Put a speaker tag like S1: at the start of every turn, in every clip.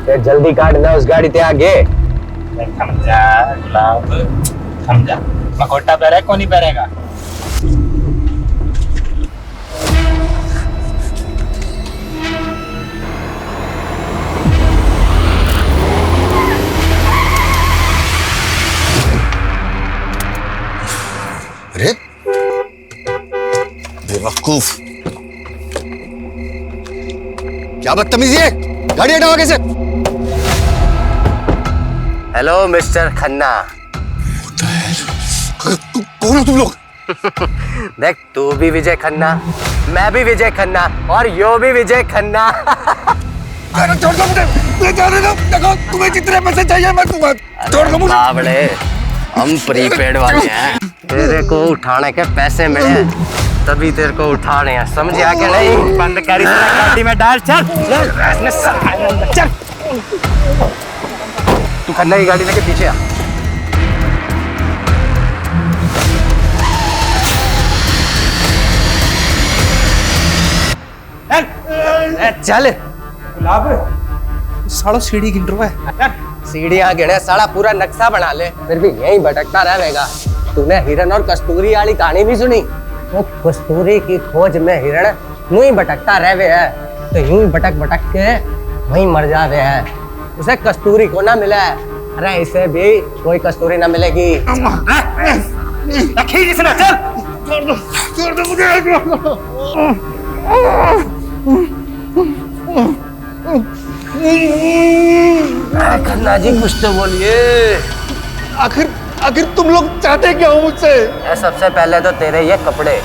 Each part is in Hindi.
S1: ते जल्दी काट ना उस गाड़ी ते आगे।
S2: थम जा गुलाब, थम जा। मकोटा पहरे कौन नहीं पहरेगा?
S3: अरे बेवकूफ, क्या बदतमीजी है, गाड़ी हटाओ आगे से।
S1: Hello mister Khanna.
S3: कौन हो तुम लोग?
S1: देख, तू भी विजय खन्ना, मैं भी विजय खन्ना और यो भी विजय खन्ना।
S3: अरे छोड़ दो मुझे, देखो तुम्हें जितने पैसे चाहिए मैं तुम्हें छोड़ दो मुझे।
S1: बावड़े, हम प्रीपेड वाले हैं। तेरे को उठाने के पैसे मिले तभी तेरे को उठा रहे हैं, समझ आ के नहीं?
S2: बंद कर इस गाड़ी में डाल, चल चल।
S1: तू खन्ना की गाड़ी लेके पीछे आ। चल
S2: गुलाब, सालो सीढ़ी गिन रहा है।
S1: सीढ़ियाँ गिने, साला पूरा नक्शा बना ले, फिर भी यहीं भटकता रहेगा। तूने हिरन और कस्तूरी वाली कहानी भी सुनी? वो कस्तूरी की खोज में हिरण यूं ही भटकता रहे है, तो यूं ही भटक भटक के वहीं मर जावे है। उसे कस्तूरी को ना मिला है, अरे इसे भी कोई कस्तूरी ना मिलेगी।
S2: रखी जिसने, चल।
S3: छोड़ दो मुझे।
S1: खन्ना जी कुछ तो बोलिए।
S3: आखिर तुम लोग चाहते क्या हो मुझसे?
S1: सबसे पहले तो तेरे ये कपड़े।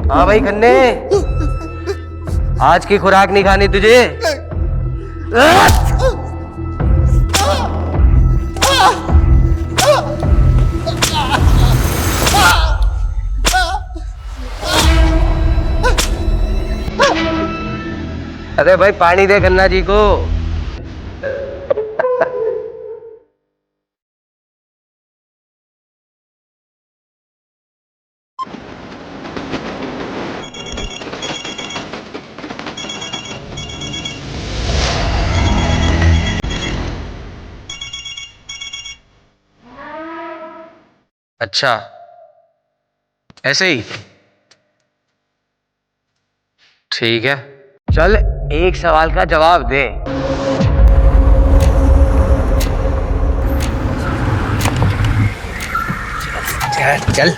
S1: हाँ भाई खन्ने, आज की खुराक नहीं खानी तुझे? अरे भाई पानी दे खन्ना जी को। अच्छा, ऐसे ही ठीक है, चल एक सवाल का जवाब दे। चल चल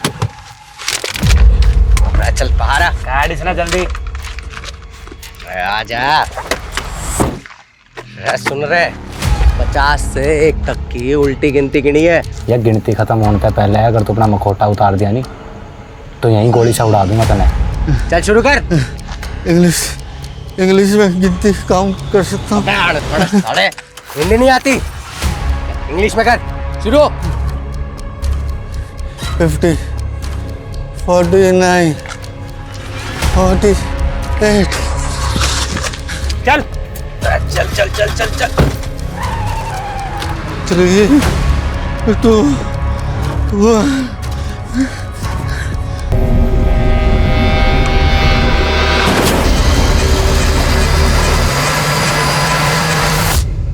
S1: चल बाहर आ,
S2: गाड़ी से ना जल्दी।
S1: आजा। सुन रहे, 50 से 1 तक की उल्टी गिनती गिनी है।
S4: यह गिनती खत्म होने से पहले अगर तू अपना मखौटा उतार दिया नहीं तो यहीं गोली से उड़ा दूंगा तने।
S1: चल शुरू कर।
S3: इंग्लिश में गिनती काउंट कर सकता हूँ।
S1: अरे हिंदी नहीं आती, इंग्लिश में कर शुरू।
S3: 50, 49, 48।
S2: चल
S1: चल चल चल चल चल।
S3: 3, 2, 1।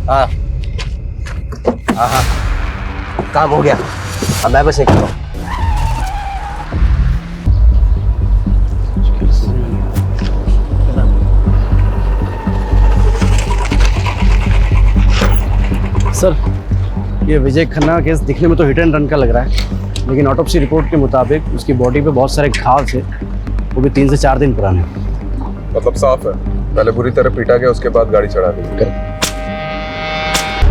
S1: हाँ हाँ हाँ, काम हो गया, अब मैं बस निकल रहा हूँ।
S4: सर, ये विजय खन्ना का केस दिखने में तो हिट एंड रन का लग रहा है, लेकिन ऑटोप्सी रिपोर्ट के मुताबिक उसकी बॉडी पे बहुत सारे घाव थे, वो भी 3 से 4 दिन पुराने।
S5: मतलब साफ है, पहले बुरी तरह पीटा गया, उसके बाद गाड़ी चढ़ा दी।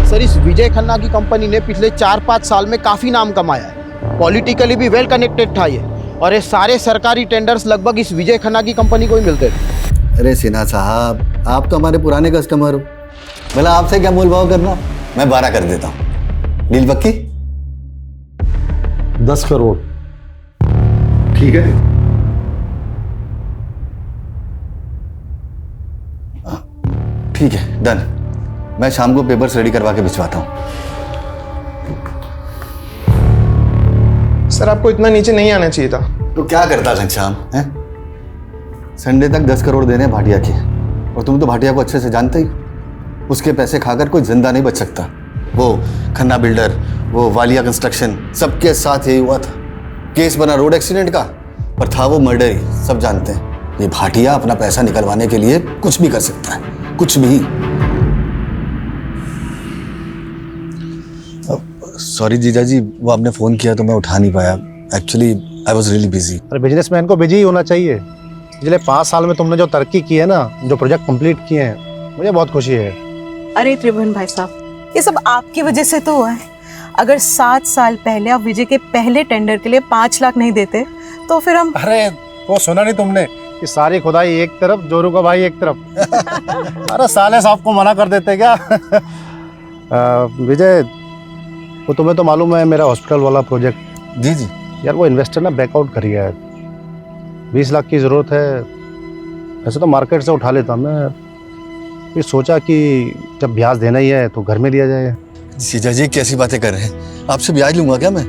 S6: सर, इस विजय खन्ना की कंपनी ने पिछले 4-5 साल में काफ़ी नाम कमाया है। पॉलिटिकली भी वेल कनेक्टेड था ये, और ये सारे सरकारी टेंडर्स लगभग इस विजय खन्ना की कंपनी को ही मिलते थे।
S3: अरे सिन्हा साहब, आप तो हमारे पुराने कस्टमर हो, भला आपसे क्या मोल भाव करना। मैं 12 कर देता हूँ, डील पक्की?
S4: 10 करोड़।
S3: ठीक है। ठीक है, डन। मैं शाम को पेपर्स रेडी करवा के भिजवाता हूँ।
S7: सर आपको इतना नीचे नहीं आना चाहिए था।
S3: तो क्या करता घनश्याम है? संडे तक 10 करोड़ देने भाटिया के, और तुम तो भाटिया को अच्छे से जानते ही। उसके पैसे खाकर कोई जिंदा नहीं बच सकता। वो खन्ना बिल्डर, वो वालिया कंस्ट्रक्शन, सबके साथ यही हुआ था। केस बना रोड एक्सीडेंट का, पर था वो मर्डर ही, सब जानते हैं। ये भाटिया अपना पैसा निकलवाने के लिए कुछ भी कर सकता है, कुछ भी। सॉरी जीजा जी, वो आपने फ़ोन किया तो मैं उठा नहीं पाया। Actually I was really busy.
S8: अरे बिजनेसमैन को बिजी ही होना चाहिए। पिछले 5 साल में तुमने जो तरक्की की है ना, जो प्रोजेक्ट कंप्लीट किए हैं, मुझे बहुत खुशी है।
S9: अरे त्रिभुवन भाई साहब, ये सब आपकी वजह से तो हुआ है। अगर 7 साल पहले आप विजय के पहले टेंडर के लिए 5 लाख नहीं देते तो फिर हम।
S8: अरे वो सुना नहीं तुमने कि सारी खुदाई एक तरफ, जोरू का भाई एक तरफ। अरे साले साहब को मना कर देते क्या? विजय, वो तुम्हें तो मालूम है मेरा हॉस्पिटल वाला प्रोजेक्ट।
S3: जी जी
S8: यार वो इन्वेस्टर ना बैकआउट कर गया है। 20 लाख की ज़रूरत है। ऐसे तो मार्केट से उठा लेता मैं, फिर सोचा कि जब ब्याज देना ही है तो घर में दिया जाए।
S3: जीजा जी कैसी बातें कर रहे हैं? आपसे ब्याज लूंगा क्या मैं?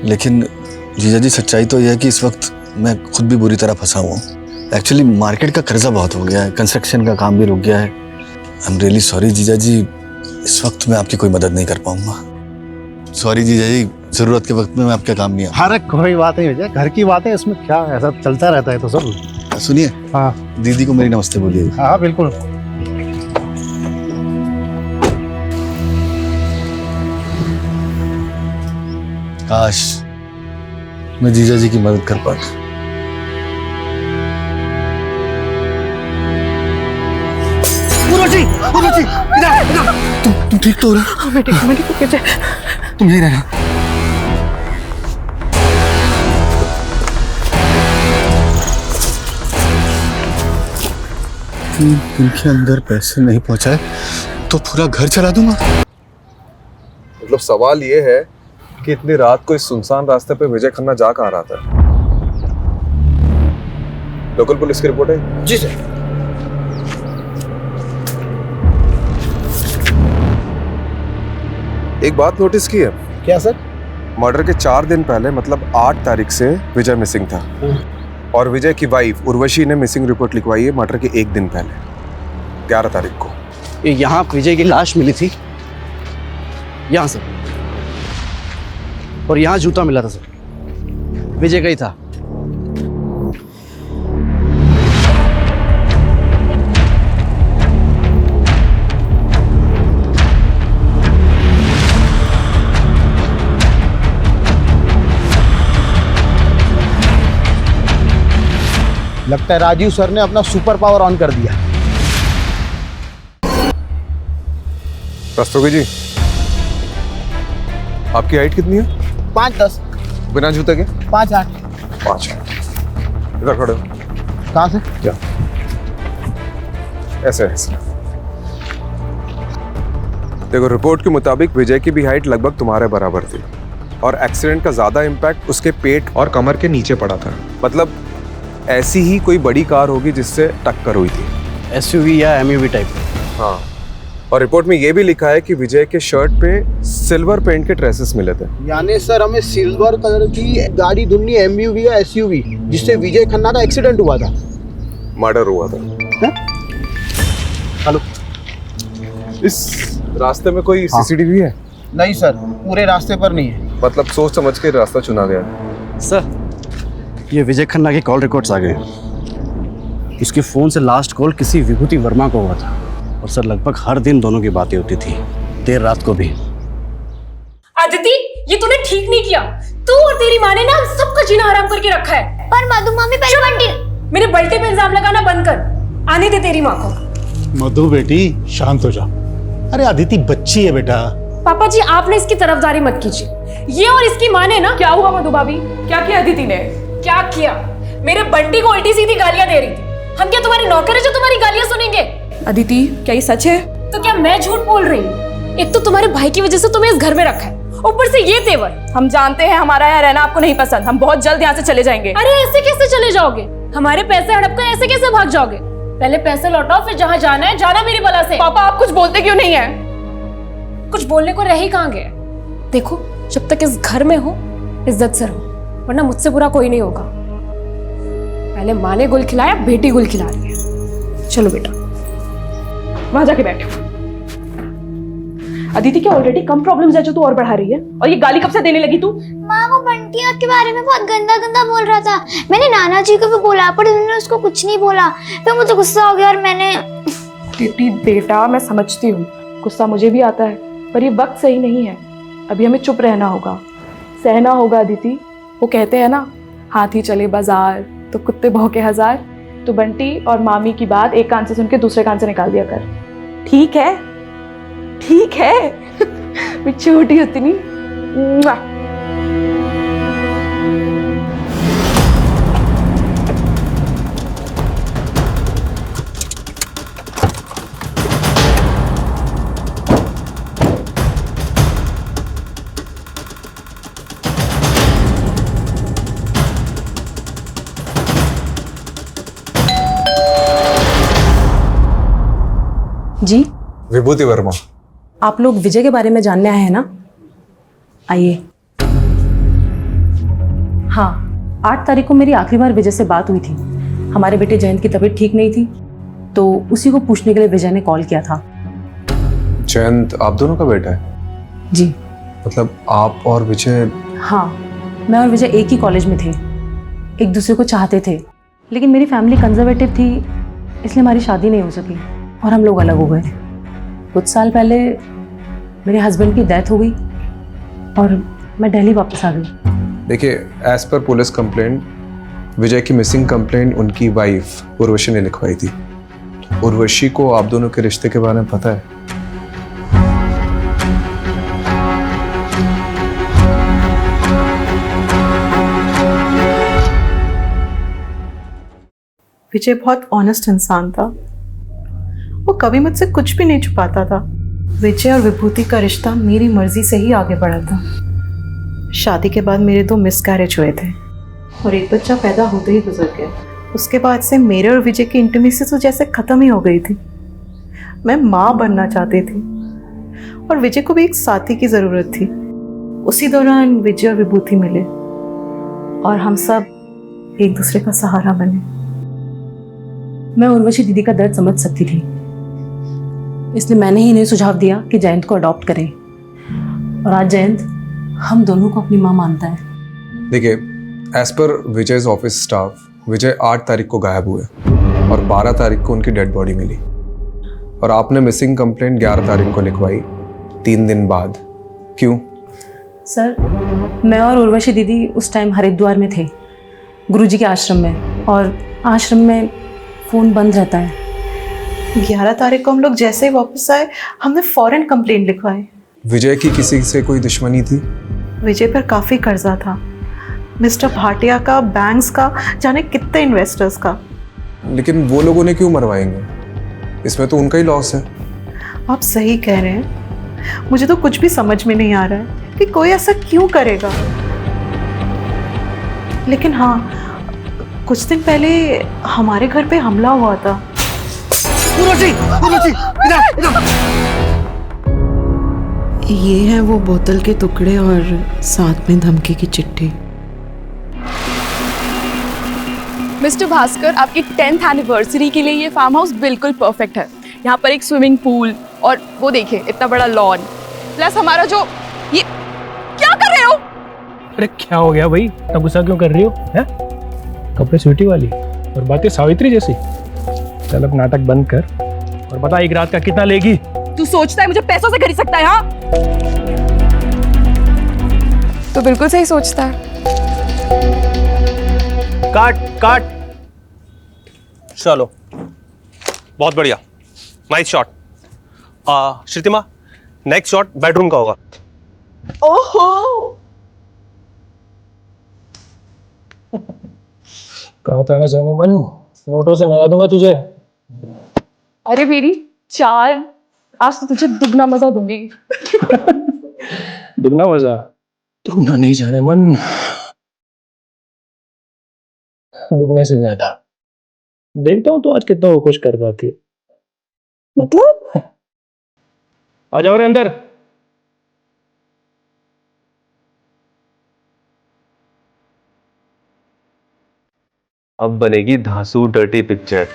S3: लेकिन जीजा जी सच्चाई तो यह है कि इस वक्त मैं खुद भी बुरी तरह फंसा हुआ हूँ। एक्चुअली मार्केट का कर्जा बहुत हो गया है, कंस्ट्रक्शन का काम भी रुक गया है। आई एम रियली सॉरी जीजा जी, इस वक्त मैं आपकी कोई मदद नहीं कर पाऊंगा। सॉरी जीजा जी, जरूरत के वक्त में मैं आपके काम नहीं आया।
S8: अरे कोई बात नहीं विजय, घर की बात है, इसमें क्या ऐसा चलता रहता है तो सब।
S3: सुनिए,
S8: हाँ
S3: दीदी को मेरी नमस्ते बोलिए।
S8: हाँ बिल्कुल।
S3: काश मैं जीजा जी की मदद कर पाता। तुम ठीक तो हो रहा?
S9: मैं ठीक
S3: तुम यही रहना। इनके अंदर पैसे नहीं पहुंचाए तो पूरा घर चला दूंगा।
S5: मतलब सवाल ये है कि इतनी रात को इस सुनसान रास्ते पे विजय खन्ना जा कहाँ रहा था? लोकल पुलिस की रिपोर्ट है?
S6: जी सर।
S5: एक बात नोटिस की है
S6: क्या सर?
S5: मर्डर के 4 दिन पहले, मतलब 8 तारीख से विजय मिसिंग था, और विजय की वाइफ उर्वशी ने मिसिंग रिपोर्ट लिखवाई है मर्डर के 1 दिन पहले, 11 तारीख को।
S4: यहाँ विजय की लाश मिली थी, यहाँ सर, और यहाँ जूता मिला था सर, विजय का ही था।
S6: लगता है राजीव सर ने अपना सुपर पावर ऑन कर दिया।
S5: रस्तोगी जी, आपकी हाइट कितनी है?
S6: 5'10",
S5: बिना जूते के?
S6: 5'8".
S5: 5। इधर खड़े हो।
S6: कहाँ से?
S5: क्या? ऐसे ऐसे। देखो, रिपोर्ट के मुताबिक विजय की भी हाइट लगभग तुम्हारे बराबर थी, और एक्सीडेंट का ज्यादा इम्पैक्ट उसके पेट और कमर के नीचे पड़ा था। मतलब ऐसी ही कोई बड़ी कार होगी जिससे टक्कर हुई थी।
S4: एसयूवी या एमयूवी टाइप।
S5: हाँ, और रिपोर्ट में ये भी लिखा है कि विजय के शर्ट पे सिल्वर पेंट के ट्रेसेस मिले थे।
S6: यानी सर हमें सिल्वर कलर की गाड़ी ढूंढनी, एमयूवी या एसयूवी, जिससे विजय खन्ना का एक्सीडेंट हुआ था,
S5: मर्डर हुआ था।
S6: हेलो,
S5: इस रास्ते में कोई सीसीटीवी है?
S6: नहीं सर, पूरे रास्ते पर नहीं है।
S5: मतलब सोच समझ के रास्ता चुना गया।
S4: सर, ये विजय खन्ना के कॉल रिकॉर्ड्स आ गए। उसके फोन से लास्ट कॉल किसी विभूति वर्मा को हुआ था, और सर लगभग हर दिन दोनों की बातें होती थी, देर रात को भी।
S10: आदिति, ये तूने ठीक नहीं किया। तू और तेरी माँ ने ना सबका जीना हराम करके रखा है।
S11: पर मधु मामी पहले बंटी।
S10: मेरे बल्टे पे इल्जाम लगाना बंद कर। आने दे तेरी माँ को।
S8: मधु बेटी शांत हो जा। अरे अदिति बच्ची है बेटा।
S10: पापा जी, आपने इसकी तरफदारी मत कीजिए। ये और इसकी माँ ने ना। क्या हुआ मधु भाभी? क्या किया अदिति ने? क्या किया? मेरे बंटी को उल्टी सीधी गालियां दे रही थी। हम क्या तुम्हारे नौकर है जो तुम्हारी गालियां सुनेंगे?
S9: अदिति, क्या ये सच है?
S10: तो क्या मैं झूठ बोल रही हूँ? एक तो तुम्हारे भाई की वजह से तुम्हें इस घर में रखा है, ऊपर से ये तेवर।
S9: हम जानते हैं हमारा यहाँ रहना आपको नहीं पसंद। हम बहुत जल्द यहाँ से चले जाएंगे।
S10: अरे ऐसे कैसे चले जाओगे? हमारे पैसे हड़प कर ऐसे कैसे भाग जाओगे? पहले पैसे लौटाओ, फिर जहाँ जाना है जाना मेरी बला से।
S9: पापा, आप कुछ बोलते क्यों नहीं है?
S10: कुछ बोलने को रह ही कहाँ गया? देखो, जब तक इस घर में हो इज्जत से रहो, वरना मुझसे बुरा कोई नहीं होगा। पहले माँ ने गुल खिलाया, बेटी गुल खिला रही है। चलो बेटा वहां जाके बैठो। अदिति क्या ऑलरेडी कम प्रॉब्लम्स है जो तू और बढ़ा रही है? और ये गाली कब से देने लगी तू?
S11: माँ वो बंटिया के बारे में बहुत गंदा गंदा बोल रहा था। मैंने नाना जी को भी बोला पर उन्होंने उसको कुछ नहीं बोला। फिर मुझे गुस्सा हो गया और मैंने
S10: बेटा मैं समझती हूँ, गुस्सा मुझे भी आता है, पर ये वक्त सही नहीं है। अभी हमें चुप रहना होगा, सहना होगा। अदिति वो कहते हैं ना, हाथी चले बाजार तो कुत्ते भौंके हजार। तो बंटी और मामी की बात एक कान से सुन के दूसरे कान से निकाल दिया कर, ठीक है? ठीक है। मैं छोटी उतनी।
S9: जी
S5: विभूति वर्मा।
S9: आप लोग विजय के बारे में जानने आए हैं ना? आइए। हाँ, 8 तारीख को मेरी आखिरी बार विजय से बात हुई थी। हमारे बेटे जयंत की तबीयत ठीक नहीं थी, तो उसी को पूछने के लिए विजय ने कॉल किया था।
S5: जयंत आप दोनों का बेटा है?
S9: जी।
S5: मतलब आप और विजय?
S9: हाँ, मैं और विजय एक ही कॉलेज में थे, एक दूसरे को चाहते थे, लेकिन मेरी फैमिली कंजर्वेटिव थी, इसलिए हमारी शादी नहीं हो सकी और हम लोग अलग हो गए। कुछ साल पहले मेरे हस्बैंड की डेथ हो गई और मैं दिल्ली वापस आ गई।
S5: देखिए, एज पर पुलिस कंप्लेंट, विजय की मिसिंग कंप्लेंट उनकी वाइफ उर्वशी ने लिखवाई थी। उर्वशी को आप दोनों के रिश्ते के बारे में पता है?
S9: विजय बहुत ऑनेस्ट इंसान था, वो कभी मुझसे कुछ भी नहीं छुपाता था। विजय और विभूति का रिश्ता मेरी मर्जी से ही आगे बढ़ा था। शादी के बाद मेरे 2 मिसकैरेज हुए थे और एक बच्चा पैदा होते ही गुजर गया। उसके बाद से मेरे और विजय की इंटीमेसी तो जैसे ख़त्म ही हो गई थी। मैं माँ बनना चाहती थी और विजय को भी एक साथी की ज़रूरत थी। उसी दौरान विजय और विभूति मिले और हम सब एक दूसरे का सहारा बने। मैं उर्वशी दीदी का दर्द समझ सकती थी, इसलिए मैंने ही इन्हें सुझाव दिया कि जयंत को अडॉप्ट करें, और आज जयंत हम दोनों को अपनी माँ मानता है।
S5: देखिए, as per Vijay's office staff, विजय 8 तारीख को गायब हुए और 12 तारीख को उनकी डेड बॉडी मिली, और आपने मिसिंग कंप्लेंट 11 तारीख को लिखवाई, 3 दिन बाद। क्यों?
S9: सर, मैं और उर्वशी दीदी उस टाइम हरिद्वार में थे, गुरुजी के आश्रम में, और आश्रम में फ़ोन बंद रहता है। 11 तारीख को हम लोग जैसे ही वापस आए, हमने फौरन कंप्लेंट लिखवाई।
S5: विजय की किसी से कोई दुश्मनी थी?
S9: विजय पर काफ़ी कर्जा था, मिस्टर भाटिया का, बैंक्स का, जाने कितने इन्वेस्टर्स का।
S5: लेकिन वो लोगों ने क्यों मरवाएंगे? इसमें तो उनका ही लॉस है।
S9: आप सही कह रहे हैं, मुझे तो कुछ भी समझ में नहीं आ रहा है कि कोई ऐसा क्यों करेगा। लेकिन हाँ, कुछ दिन पहले हमारे घर पे हमला हुआ था। ये है वो बोतल के टुकड़े और साथ में धमकी की चिट्ठी।
S10: मिस्टर भास्कर, आपकी 10th एनिवर्सरी के लिए ये फार्म हाउस बिल्कुल परफेक्ट है। यहाँ पर एक स्विमिंग पूल और वो देखिए इतना बड़ा लॉन, प्लस हमारा जो ये क्या कर रहे हो?
S12: अरे क्या हो गया भाई, इतना गुस्सा क्यों कर रही हो? हैं? कपड़े स्वीटी वाली और बातें सावित्री जैसी। चल अब नाटक बंद कर और बता, एक रात का कितना लेगी?
S10: तू सोचता है मुझे पैसों से खरीद सकता है? हाँ, तो बिल्कुल सही सोचता है।
S12: काट काट। चलो, बहुत बढ़िया, nice shot. Shrutima, next shot bedroom का होगा।
S10: ओहो,
S12: कहा था ना मन, नोटों से मंगा दूंगा तुझे।
S10: अरे मेरी चाल, आज तो तुझे दुगना मजा दूंगी।
S12: दुगना मजा? दुगना नहीं जाने मन, दुगने से ज्यादा। देखता हूँ तो आज कितना वो खुश कर पाती है।
S10: मतलब?
S12: आ जाओ रे अंदर।
S13: अब बनेगी धांसू डर्टी पिक्चर।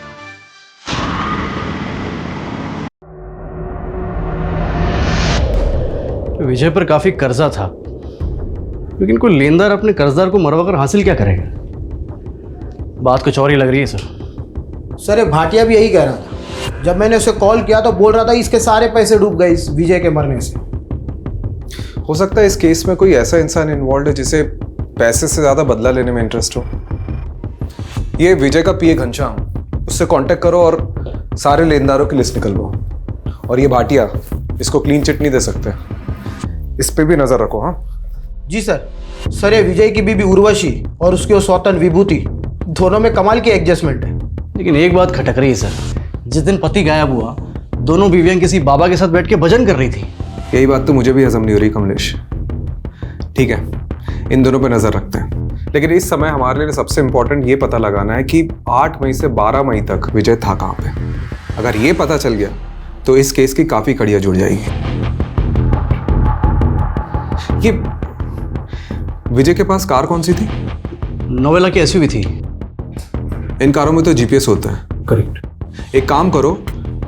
S4: विजय पर काफी कर्जा था, लेकिन कोई लेनदार अपने कर्जदार को मरवा कर हासिल क्या करेगा? बात कुछ और ही लग रही है सर।
S6: सर ये भाटिया भी यही कह रहा था। जब मैंने उसे कॉल किया तो बोल रहा था इसके सारे पैसे डूब गए इस विजय के मरने से।
S5: हो सकता है इस केस में कोई ऐसा इंसान इन्वॉल्व है जिसे पैसे से ज्यादा बदला लेने में इंटरेस्ट हो। ये विजय का पीए घनश्याम, उससे कांटेक्ट करो और सारे लेनदारों की लिस्ट निकलवाओ। और ये भाटिया, इसको क्लीन चिट नहीं दे सकते, इस पे भी नजर रखो। हाँ
S6: जी सर। सर ये विजय की बीबी उर्वशी और उसकी वो सौतन विभूति, दोनों में कमाल की एडजस्टमेंट है।
S4: लेकिन एक बात खटक रही है सर, जिस दिन पति गायब हुआ दोनों बीवियां किसी बाबा के साथ बैठ के भजन कर रही थी।
S5: यही बात तो मुझे भी हजम नहीं हो रही कमलेश। ठीक है, इन दोनों पे नजर रखते हैं, लेकिन इस समय हमारे लिए सबसे इंपॉर्टेंट ये पता लगाना है कि 8 मई से 12 मई तक विजय था कहाँ पे। अगर ये पता चल गया तो इस केस की काफी कड़ियां जुड़ जाएगी। ये विजय के पास कार कौन सी थी?
S4: नोवेला की एसयूवी थी।
S5: इन कारों में तो जीपीएस होता है।
S4: करेक्ट।
S5: एक काम करो,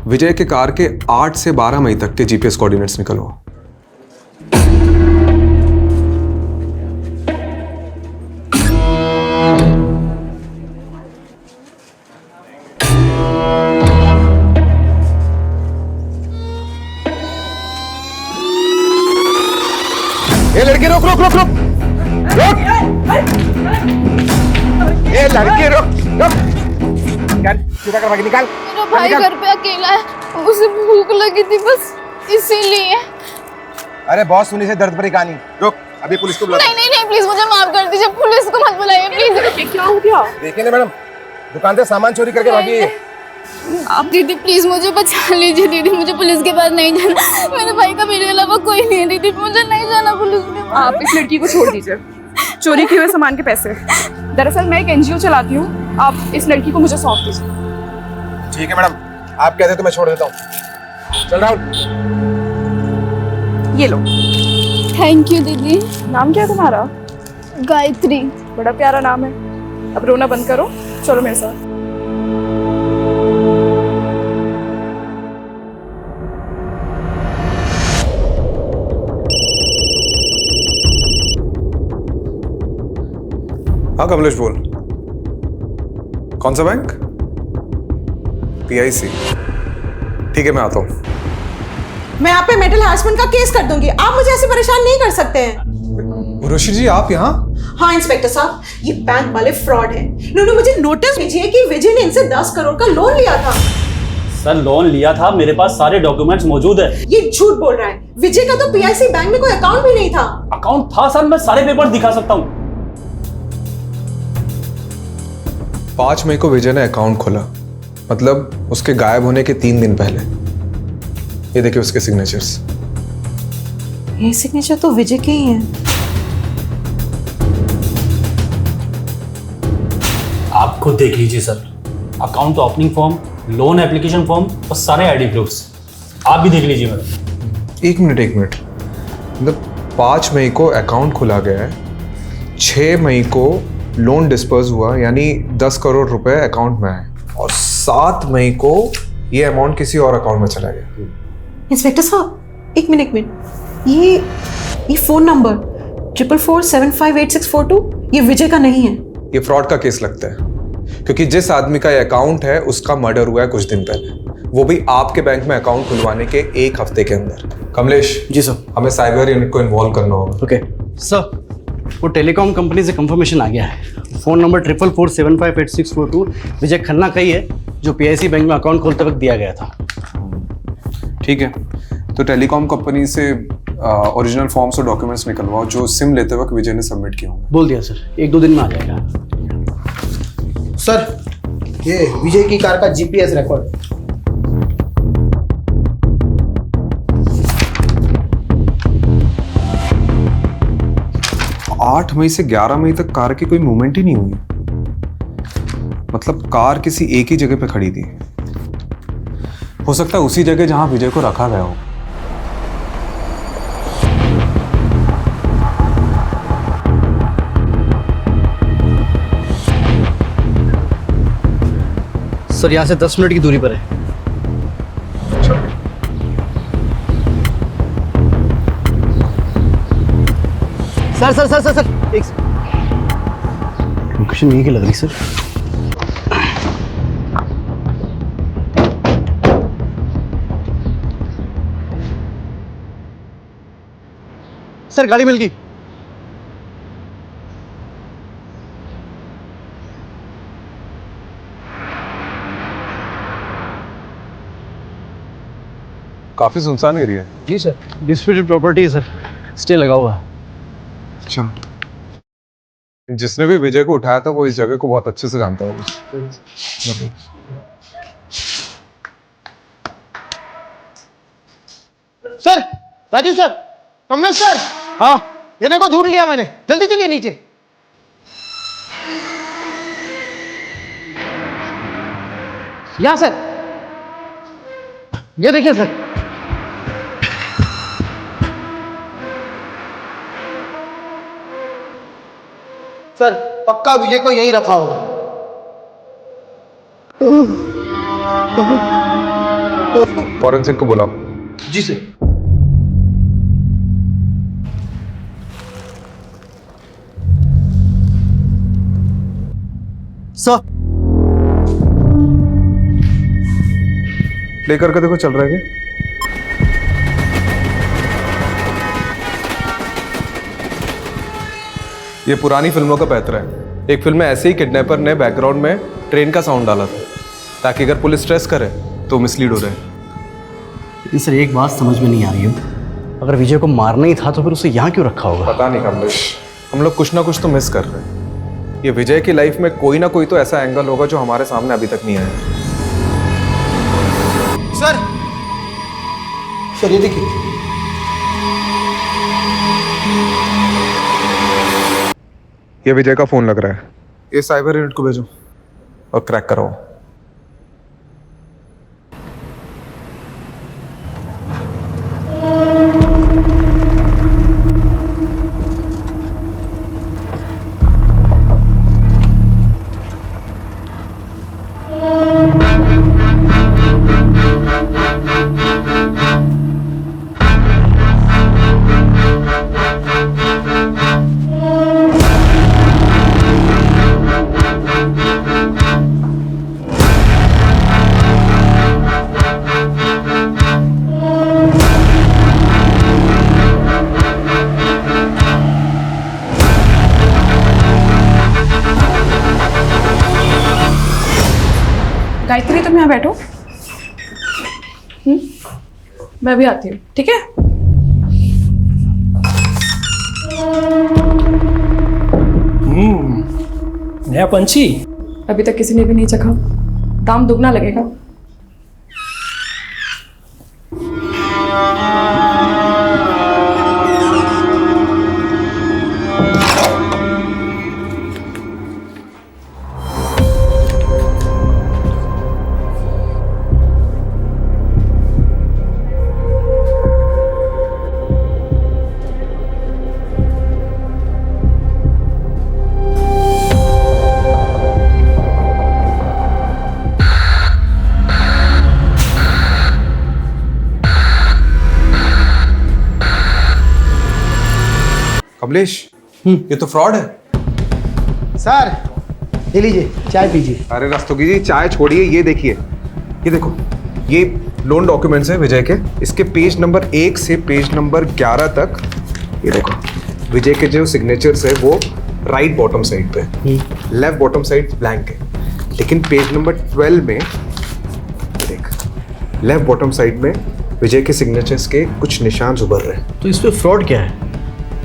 S5: विजय के कार के 8 से 12 मई तक के जीपीएस कोऑर्डिनेट्स निकलवाओ।
S7: ये लड़की रोक रुक रुक रुक रुक। ये लड़की रुक रुक। निकाल, सीधा कर भागी, निकाल।
S11: मेरा भाई घर पे अकेला है, उसे भूख लगी थी बस इसीलिए।
S7: अरे बहुत सुनी से दर्द भरी कहानी। रुक, अभी पुलिस को बुला।
S11: नहीं नहीं नहीं, प्लीज मुझे माफ कर दीजिए, पुलिस को मत बुलाइए प्लीज। क्या हो गया?
S7: देखिए ना मैडम, दुकान से सामान चोरी करके भागी है।
S11: आप दीदी प्लीज मुझे बचा लीजिए। दीदी मुझे पुलिस के पास नहीं जाना, मेरे भाई का मेरे अलावा कोई नहीं है। दीदी मुझे नहीं जाना पुलिस के पास।
S10: आप इस लड़की को छोड़ दीजिए, चोरी किए हुए सामान के पैसे। दरअसल मैं एक एनजीओ चलाती हूँ, आप इस लड़की को मुझे सौंप दीजिए।
S7: ठीक है मैडम, आप कहते तो मैं छोड़ देता हूँ। चल राहुल,
S10: ये लो।
S11: थैंक यू दीदी।
S10: नाम क्या है तुम्हारा?
S11: गायत्री।
S10: बड़ा प्यारा नाम है। अब रोना बंद करो, चलो मेरे साथ।
S5: हाँ कमलेश बोल। कौन सा बैंक? पीआईसी। ठीक है, मैं आता हूँ।
S9: मैं आप पे मेंटल हरासमेंट का केस कर दूंगी। आप मुझे ऐसे परेशान नहीं कर सकते हैं।
S5: उर्वशी जी आप यहाँ?
S9: हाँ इंस्पेक्टर साहब, ये बैंक वाले फ्रॉड हैं। इन्होंने मुझे नोटिस भेजी है कि विजय ने इनसे 10 करोड़ का लोन लिया था।
S4: सर लोन लिया था, मेरे पास सारे डॉक्यूमेंट्स मौजूद है।
S9: ये झूठ बोल रहा है। विजय का तो पीआईसी बैंक में कोई अकाउंट भी नहीं था।
S4: अकाउंट था सर, मैं सारे पेपर दिखा सकता हूँ।
S5: 5 मई को विजय ने अकाउंट खोला, मतलब उसके गायब होने के 3 दिन पहले। ये देखिए उसके सिग्नेचर्स।
S9: ये सिग्नेचर तो विजय के ही हैं।
S4: आप खुद देख लीजिए sir, account opening form, loan application form और सारे आईडी प्रूफ्स। आप भी देख लीजिए मैडम।
S5: एक मिनट, मतलब 5 मई को अकाउंट खुला गया है, 6 मई को लोन डिस्पर्स हुआ, यानी 10 करोड़ रुपए अकाउंट में आए, और 7 मई को ये अमाउंट किसी और अकाउंट में चला गया।
S9: इंस्पेक्टर साहब एक मिनट, ये फोन नंबर 4447584642 ये विजय का नहीं है।
S5: ये फ्रॉड का केस लगता है, क्योंकि जिस आदमी का ये अकाउंट है उसका मर्डर हुआ है कुछ दिन पहले, वो भी आपके बैंक में अकाउंट खुलवाने के 1 हफ्ते के अंदर। कमलेश
S4: जी सर।
S5: हमें साइबर यूनिट को इन्वॉल्व करना होगा।
S4: ओके सर, वो टेलीकॉम कंपनी से कंफर्मेशन आ गया है। फोन नंबर 4447584642 विजय खन्ना का ही है, जो पीआईसी बैंक में अकाउंट खोलते वक्त दिया गया था।
S5: ठीक है, तो टेलीकॉम कंपनी से ओरिजिनल फॉर्म्स और डॉक्यूमेंट्स निकलवाओ जो सिम लेते वक्त विजय ने सबमिट किया होंगे।
S4: बोल दिया सर, 1-2 दिन में आ जाएगा।
S6: सर ये विजय की कार का जीपीएस रिकॉर्ड।
S5: आठ मई से 11 मई तक कार की कोई मूवमेंट ही नहीं हुई, मतलब कार किसी एक ही जगह पे खड़ी थी। हो सकता है उसी जगह जहां विजय को रखा गया हो।
S4: सर यहाँ से 10 मिनट की दूरी पर है। Sir sir sir sir sir एक लोकेशन यही की लग रही सर। सर गाड़ी मिल गई।
S5: काफी सुनसान एरिया है।
S4: जी सर, डिस्प्यूटेड प्रॉपर्टी है सर, स्टे लगा हुआ है।
S5: अच्छा, जिसने भी विजय को उठाया था वो इस जगह को बहुत अच्छे से जानता होगा।
S6: Sir, Rajiv sir, Kamlesh sir, हाँ, ये देखो ढूंढ लिया मैंने, जल्दी चलिए नीचे। यहाँ सर, ये देखिए सर। सर, पक्का विजय को यही रखा होगा।
S5: फॉरेंसिक को बुलाओ।
S6: जी सर।
S4: सर
S5: प्ले करके देखो चल रहा है क्या? ये पुरानी फिल्मों का पैतरा है। एक फिल्म में ऐसे ही किडनैपर ने बैकग्राउंड में ट्रेन का साउंड डाला था ताकि अगर पुलिस स्ट्रेस करे तो मिसलीड हो जाए।
S4: लेकिन सर एक बात समझ में नहीं आ रही है, अगर विजय को मारना ही था तो फिर उसे यहाँ क्यों रखा होगा?
S5: पता नहीं कमलेश, हम लोग कुछ ना कुछ तो मिस कर रहे हैं। ये विजय की लाइफ में कोई ना कोई तो ऐसा एंगल होगा जो हमारे सामने अभी तक नहीं आया।
S6: सर ये देखिए।
S5: ये विजय का फोन लग रहा है। ये साइबर यूनिट को भेजो और क्रैक कराओ।
S10: गायत्री तुम यहाँ बैठो। मैं भी आती हूँ, ठीक है?
S12: नया पंछी
S10: अभी तक किसी ने भी नहीं चखा, दाम दुगना लगेगा।
S5: कमलेश, ये तो फ्रॉड है।
S6: सर ये लीजिए, चाय पीजिए।
S5: अरे रस्तोगी जी, चाय छोड़िए, ये देखिए, ये देखो, ये लोन डॉक्यूमेंट्स है विजय के। इसके पेज नंबर 1 से पेज नंबर 11 तक ये देखो, विजय के जो सिग्नेचर्स है वो राइट बॉटम साइड पे, लेफ्ट बॉटम साइड ब्लैंक है। लेकिन पेज नंबर 12 में देख, लेफ्ट बॉटम साइड में विजय के सिग्नेचर्स के कुछ निशान उभर रहे हैं।
S4: तो इसमें फ्रॉड क्या है?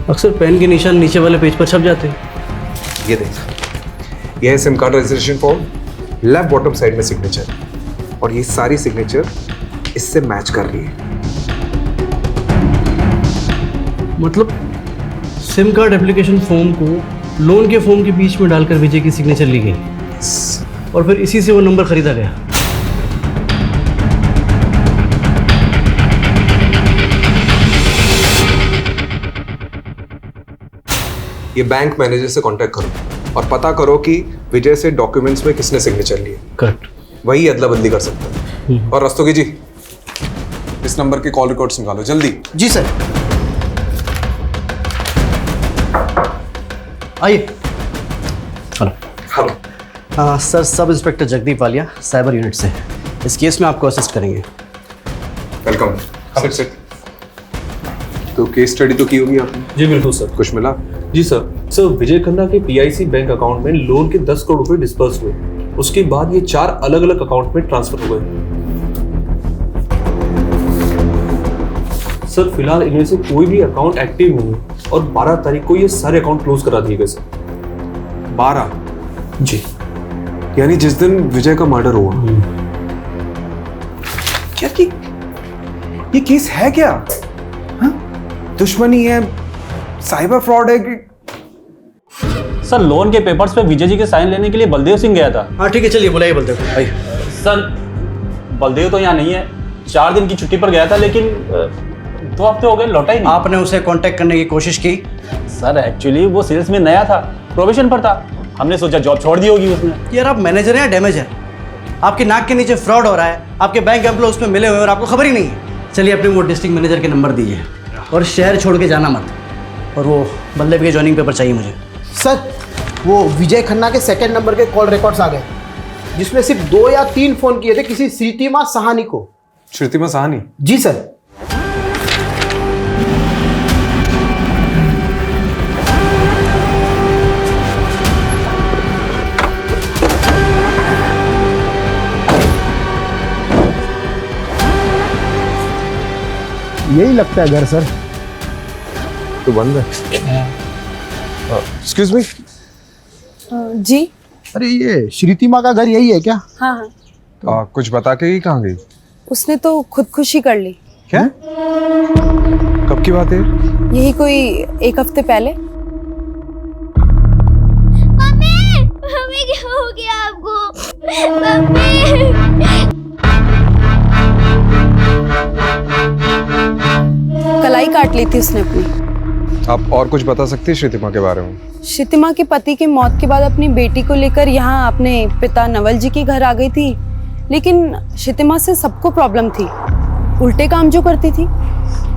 S4: अक्सर पेन के निशान नीचे वाले पेज पर छप जाते हैं।
S5: ये देख, यह है SIM card registration form, left bottom side में सिग्नेचर, और ये सारी सिग्नेचर इससे मैच कर रही है।
S4: मतलब सिम कार्ड एप्लीकेशन फॉर्म को लोन के फॉर्म के बीच में डालकर विजय की सिग्नेचर ली गई और फिर इसी से वो नंबर खरीदा गया।
S5: ये बैंक मैनेजर से कांटेक्ट करो और पता करो कि विजय से डॉक्यूमेंट्स में किसने सिग्नेचर लिए।
S4: करेक्ट।
S5: वही अदला बदली कर सकते हैं। और रस्तोगी जी, इस नंबर के कॉल रिकॉर्ड्स निकालो जल्दी।
S6: जी सर।
S4: आइए। Hello. Sir, sub inspector Jagdeep Walia, cyber unit से। इस केस में आपको असिस्ट करेंगे।
S5: वेलकम। Sit sit. तो केस स्टडी तो की होगी आपने?
S12: जी बिल्कुल सर।
S5: कुछ मिला?
S12: जी सर विजय खन्ना के पीआईसी बैंक अकाउंट में लोन के 10 करोड़ रुपए डिस्पर्स हुए। उसके बाद ये 4 अलग अलग अकाउंट में ट्रांसफर हो गए। सर फिलहाल इनमें से कोई भी अकाउंट एक्टिव नहीं है और 12 तारीख को ये सारे अकाउंट क्लोज करा दिए गए सर।
S5: 12?
S12: जी।
S5: यानी जिस दिन विजय का मर्डर हुआ। क्या कि ये केस है क्या? हाँ? दुश्मनी है, साइबर फ्रॉड है कि?
S14: सर लोन के पेपर्स पे विजय जी के साइन लेने के लिए बलदेव सिंह गया था।
S4: हाँ ठीक है, चलिए बुलाइए बलदेव को। आइए।
S14: सर बलदेव तो यहाँ नहीं है, 4 दिन की छुट्टी पर गया था, लेकिन 2 हफ्ते हो गए लौटा ही नहीं।
S4: आपने उसे कांटेक्ट करने की कोशिश की?
S14: सर एक्चुअली वो सेल्स में नया था, प्रोबेशन पर था, हमने सोचा जॉब छोड़ दी होगी उसने।
S4: यार आप मैनेजर हैं या डैमेजर? आपकी नाक के नीचे फ्रॉड हो रहा है, आपके बैंक एम्प्लॉय उसमें मिले हुए हैं और आपको खबर ही नहीं है। चलिए अपने वो डिस्ट्रिक्ट मैनेजर के नंबर दीजिए और शहर छोड़ के जाना मत। और वो बल्लेब के जॉइनिंग पेपर चाहिए मुझे।
S6: सर वो विजय खन्ना के सेकंड नंबर के कॉल रिकॉर्ड्स आ गए, जिसमें सिर्फ 2 या 3 फोन किए थे किसी श्रीतिमा साहनी को।
S5: श्रुतिमा साहनी?
S6: जी सर। यही लगता है घर सर।
S5: तो बंद है। Excuse me.
S10: जी।
S6: अरे ये श्रीतिमा का घर यही है क्या?
S10: हाँ हाँ।
S5: कुछ बता के ही कहाँ गई?
S10: उसने तो खुदकुशी कर ली।
S5: क्या? कब की बात है?
S10: यही कोई 1 हफ्ते पहले।
S11: मम्मी, मम्मी क्या हो गया आपको? मम्मी।
S10: कलाई काट ली थी उसने अपनी।
S5: आप और कुछ बता सकती है श्रुतिमा के बारे में?
S10: श्रुतिमा के पति के मौत के बाद अपनी बेटी को लेकर यहाँ अपने पिता नवल जी के घर आ गई थी, लेकिन श्रुतिमा से सबको प्रॉब्लम थी, उल्टे काम जो करती थी।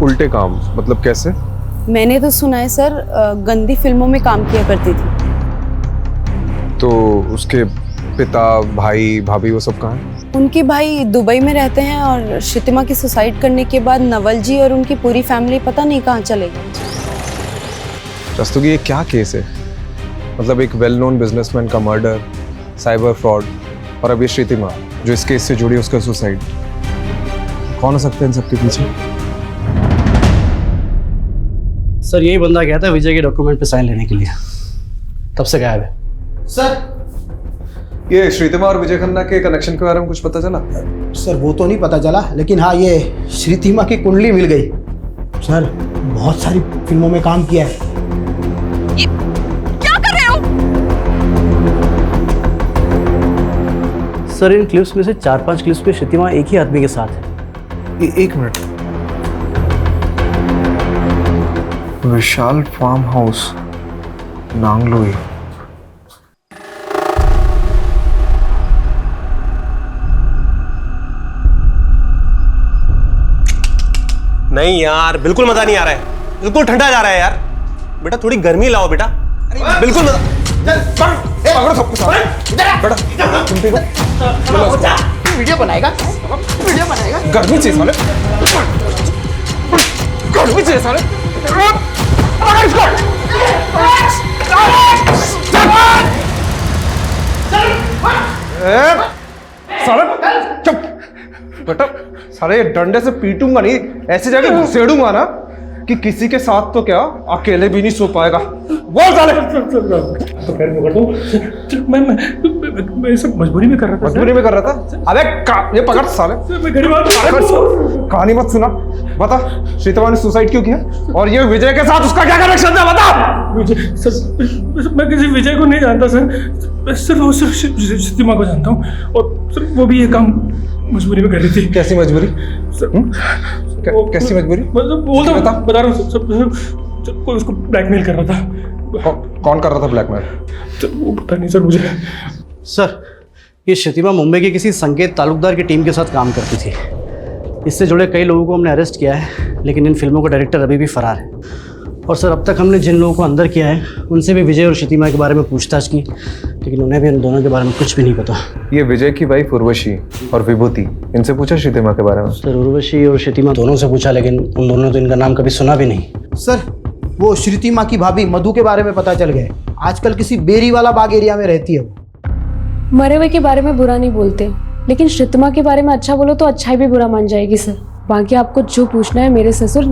S5: उल्टे काम मतलब कैसे?
S10: मैंने तो सुना है सर, गंदी फिल्मों में काम किया करती थी।
S5: तो उसके पिता, भाई, भाभी वो सब कहाँ हैं?
S10: उनके भाई दुबई में रहते हैं और श्रुतिमा की सुसाइड करने के बाद नवल जी और उनकी पूरी फैमिली पता नहीं कहाँ चले गए।
S5: रस्तोगी ये क्या केस है? मतलब एक वेल नोन बिजनेसमैन का मर्डर, साइबर फ्रॉड और अब ये श्रुतिमा जो इस केस से जुड़ी उसका सुसाइड। कौन हो सकते हैं इन सबके पीछे?
S4: सर यही बंदा गया था विजय के डॉक्यूमेंट पे साइन लेने के लिए, तब से गायब है।
S6: सर
S5: ये श्रुतिमा और विजय खन्ना के कनेक्शन के बारे में कुछ पता चला?
S6: सर वो तो नहीं पता चला, लेकिन हाँ ये श्रुतिमा की कुंडली मिल गई। सर बहुत सारी फिल्मों में काम किया है।
S10: ये क्या कर रहे हो?
S4: सर इन क्लिप्स में से 4-5 क्लिप्स पे श्रुतिमा एक ही आदमी के साथ है।
S5: एक मिनट। विशाल फार्म हाउस, नांगलोई।
S15: नहीं यार, बिल्कुल मजा नहीं आ रहा है, बिल्कुल ठंडा जा रहा है यार। बेटा थोड़ी गर्मी लाओ बेटा। बिल्कुल
S6: वीडियो बनाएगा, वीडियो बनाएगा।
S5: गर्मी चाहिए साले, गर्मी चाहिए साले। साले चुप बेटा, सारे डंडे से पीटूंगा नहीं, ऐसी जगह घुसेड़ूंगा ना कि किसी के साथ तो क्या अकेले भी नहीं सो पाएगा। बोल साले।
S12: तो खैर मैं कर दूं। मैं सब मजबूरी में कर रहा था।
S5: मजबूरी में कर रहा था? अबे ये पकड़ साले।
S12: मैं गरीब आदमी।
S5: कहानी मत सुना, बता श्रुतिमा ने सुसाइड क्यों किया और ये विजय के साथ उसका क्या कनेक्शन था? बता।
S12: विजय सर, मैं किसी विजय को नहीं जानता सर, मैं सिर्फ श्रुतिमा को जानता हूँ और सिर्फ वो भी ये काम मजबूरी में कर रही थी।
S5: कैसी मजबूरी? कैसी मजबूरी?
S12: बता रहा हूँ, कोई उसको ब्लैकमेल कर रहा था।
S5: कौन कर रहा था ब्लैकमेल?
S12: वो पता नहीं सर मुझे।
S4: सर ये शतिमा मुंबई के किसी संकेत तालुकदार की टीम के साथ काम करती थी। इससे जुड़े कई लोगों को हमने अरेस्ट किया है, लेकिन इन फिल्मों का डायरेक्टर अभी भी फरार है। और सर, अब तक हमने जिन लोगों को अंदर किया है उनसे भी विजय और शतिमा के बारे में पूछताछ की, लेकिन उन्हें भी इन दोनों के बारे में कुछ भी नहीं पता।
S5: ये विजय की वाइफ उर्वशी और विभूति, इनसे पूछा शतिमा के बारे में?
S4: सर, उर्वशी और शतिमा दोनों से पूछा, लेकिन उन दोनों ने तो इनका नाम कभी सुना भी नहीं।
S6: सर, वो श्रुतिमा की भाभी मधु के बारे में पता चल गया है। आजकल किसी बेरी वाला बाग एरिया में रहती है वो।
S10: मरे हुए के बारे में बुरा नहीं बोलते, लेकिन शतिमा के बारे में अच्छा बोलो तो अच्छाई भी बुरा मान जाएगी सर। बाकी आपको जो पूछना है मेरे ससुर